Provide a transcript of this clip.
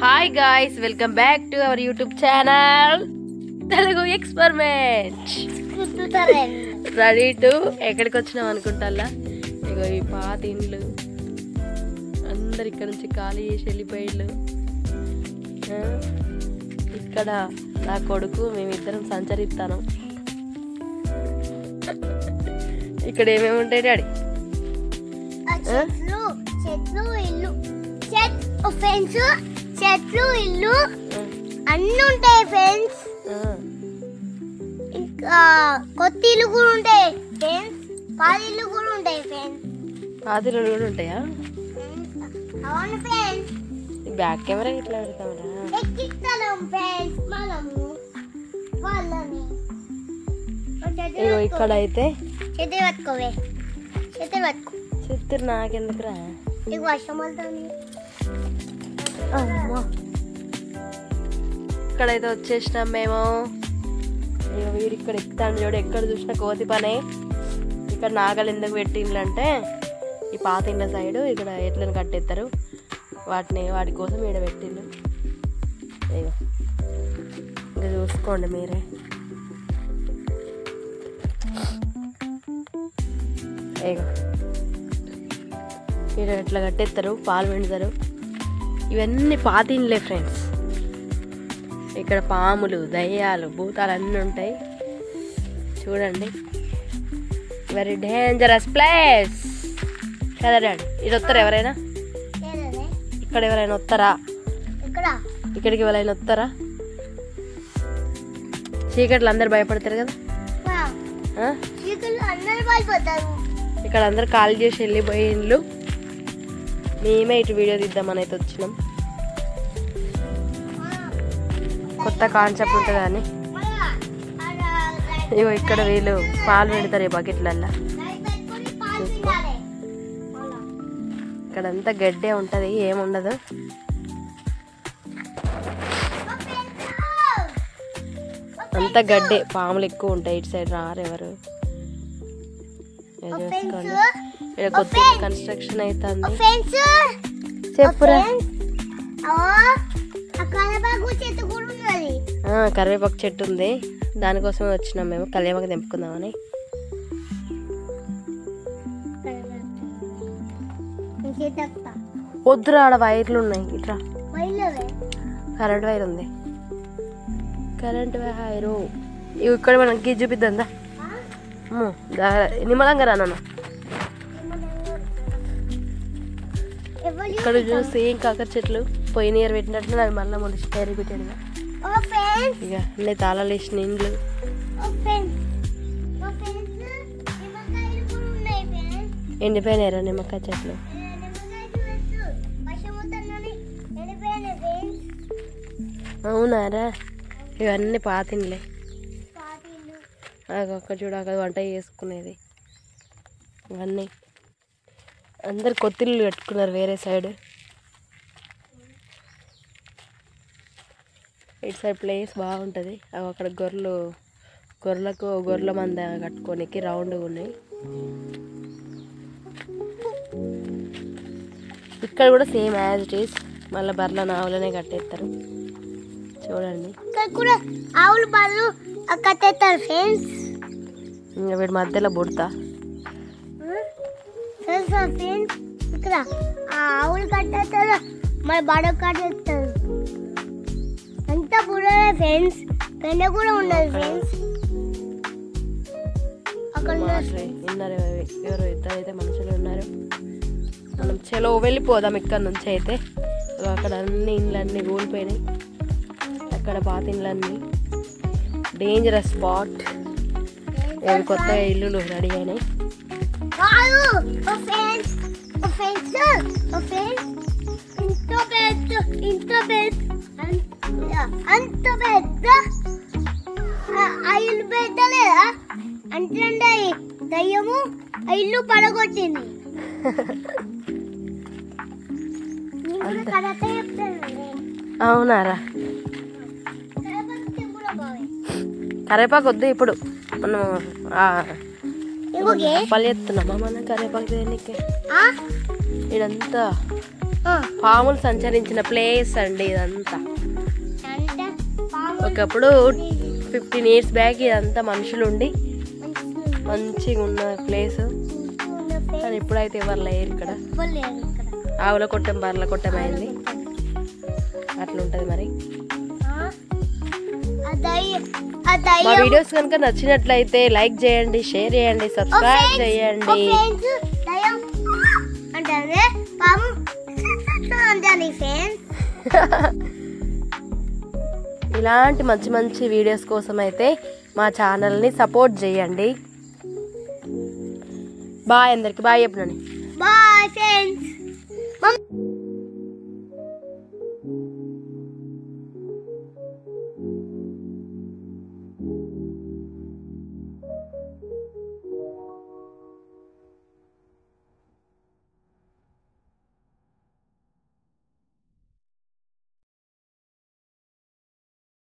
Hi guys, welcome back to our YouTube channel Telugu experiment. Ready to ఎక్కడికి వచ్చినాం అనుకుంటా. ఇగో ఈ పాత ఇండ్లు అందరు ఇక్కడ నుంచి ఖాళీ చేసి వెళ్ళిపోయిళ్ళు. ఇక్కడ నా కొడుకు మేమిద్దరం సంచరిస్తాను. ఇక్కడ ఏమేమి ఉంటాయి డాడీ? చెట్లు ఇల్లు అన్ని ఉంటాయి ఫ్రెండ్స్. ఇంకా కొత్త ఇల్లు కూడా ఉంటాయి ఫ్రెండ్స్. పాత ఇల్లు కూడా ఉంటాయి ఫ్రెండ్స్. పాత ఇల్లు కూడా ఉంటాయా? అవును ఫ్రెండ్స్. బ్యాక్ కెమెరా ఇట్లా పెడతామరా? ఎక్కిస్తాం ఫ్రెండ్స్ మనము వాళ్ళని. ఇగో ఇక్కడ అయితే చేతి పట్టుకోవే, చేతి పట్టుకో. చెప్తారు నాకెందుకురా? ఇక వర్షం వెళ్తాను. ఇక్కడైతే వచ్చేసినాం మేము. ఇక వీడు ఇక్కడ ఎక్కుతాను చూడు, ఎక్కడ చూసినా కోతి పనే. ఇక్కడ నాగలు ఎందుకు పెట్టిండ్లంటే ఈ పాత ఇండ్ల సైడు ఇక్కడ ఎట్లను కట్టేస్తారు, వాటి కోసం ఈడ పెట్టిండు. ఇక ఇంకా చూసుకోండి మీరే. ఇక ఈడ ఎట్లా కట్టేస్తారు, పాలు పెడతారు. ఇవన్నీ పాత ఇండ్లే ఫ్రెండ్స్. ఇక్కడ పాములు, దయ్యాలు, భూతాలు అన్నీ ఉంటాయి. చూడండి, వెరీ డేంజరస్ ప్లేస్ కదా డాడీ? ఇది వస్తారా ఎవరైనా? ఇక్కడ ఎవరైనా వస్తారా? ఇక్కడికి ఎవరైనా వస్తారా? చీకట్లు అందరు భయపడతారు కదా. ఇక్కడ అందరు కాల్ చేసి వెళ్ళిపోయి ఇండ్లు. మేమే ఇటు వీడియో తీద్దామని అయితే వచ్చినాం. కొత్త కాన్సెప్ట్ ఉంటుంది అని. ఇగో ఇక్కడ వీళ్ళు పాలు పెడతారు ఈ బకెట్లల్లా. చూసుకో, ఇక్కడంతా గడ్డే ఉంటుంది, ఏముండదు. అంతా గడ్డే, పాములు ఎక్కువ ఉంటాయి. ఇటు సైడ్ రారు ఎవరు. చూసుకోండి, ఇక్కడ కొత్త కన్స్ట్రక్షన్ అవుతుంది. చెప్పురా. కరివేపాకు చెట్టు ఉంది, దానికోసమే వచ్చినాం మేము. కళ్యాణకు తెంపుకుందామని. వద్దురా, ఆడ వైర్లు ఉన్నాయి. ఇట్లా కరెంట్ వైర్ ఉంది, కరెంట్ వైరు. ఇక్కడ మనకి చూపిద్దా? నిమ్మలంగా రా నాన్న. ఇక్కడ చూసి కాకర చెట్లు పోయిన ఇయర్ పెట్టినట్లు అది మళ్ళీ మొలిచి తయారు పెట్టాడు. ఇక అన్నీ తాళాలు వేసిన ఇండ్లు. ఎండిపోయినారా నిమ్మకాయ చెట్లు? అవునారా? ఇవన్నీ పాత ఇండ్లే. అక్కడ చూడ, అక్కడ వంట చేసుకునేది. ఇవన్నీ అందరు కొత్తిల్లు కట్టుకున్నారు వేరే సైడ్. ఇటు సైడ్ ప్లేస్ బాగుంటుంది. అక్కడ గొర్రెల మంద కట్టుకోనికి రౌండ్గా ఉన్నాయి. ఇక్కడ కూడా సేమ్ యాజ్ ఇట్ ఈస్. మళ్ళీ బర్రెల ఆవులనే కట్టేస్తారు. చూడండి, ఆవులు బర్రెలు కట్టేస్తారు ఫ్రెండ్స్. ఇంకా వీడి మధ్యలో బుడతా. ఇక్కడ ఆవులు కట్టేస్తారు, మరి బడ కట్టేస్తారు. అంతా బుడే ఫ్రెండ్స్. పెండ కూడా ఉండదు ఫ్రెండ్స్. అక్కడ ఉన్నారు ఎవరో ఇద్దరు అయితే మనుషులు ఉన్నారు. మనం చలో వెళ్ళిపోదాం ఇక్కడ నుంచి అయితే. అక్కడ అన్ని ఇండ్లన్నీ కూలిపోయినాయి. అక్కడ పాత ఇండ్లన్నీ డేంజరస్ స్పాట్. కొత్తగా ఇల్లులు రెడీ అయినాయి. అంత పెద్ద ఇల్లు పెట్టలేదా అంటే దయ్యము ఇల్లు పడగొట్టింది. అవునారా? కరేపాకు వద్దు ఇప్పుడు, మనం పళ్ళు ఎత్తున్నామా? మన కరేపాకు దేనికి? ఇదంతా పాములు సంచరించిన ప్లేస్ అండి ఇదంతా. అంటే ఒకప్పుడు 15 years బ్యాక్ ఇదంతా మనుషులు ఉండి మంచిగా ఉన్న ప్లేస్, కానీ ఇప్పుడైతే ఎవరు లేరు ఇక్కడ. ఆవుల కొట్టం బర్ల కొట్టం అయింది, అట్లుంటది మరి. మా వీడియోస్ కనుక నచ్చినట్లయితే లైక్ చేయండి, షేర్ చేయండి, సబ్స్క్రైబ్ చేయండి. ఇలాంటి మంచి మంచి వీడియోస్ కోసం అయితే మా ఛానల్ని సపోర్ట్ చేయండి. బాయ్ అందరికి, బాయ్ చెప్పండి. Bye friends.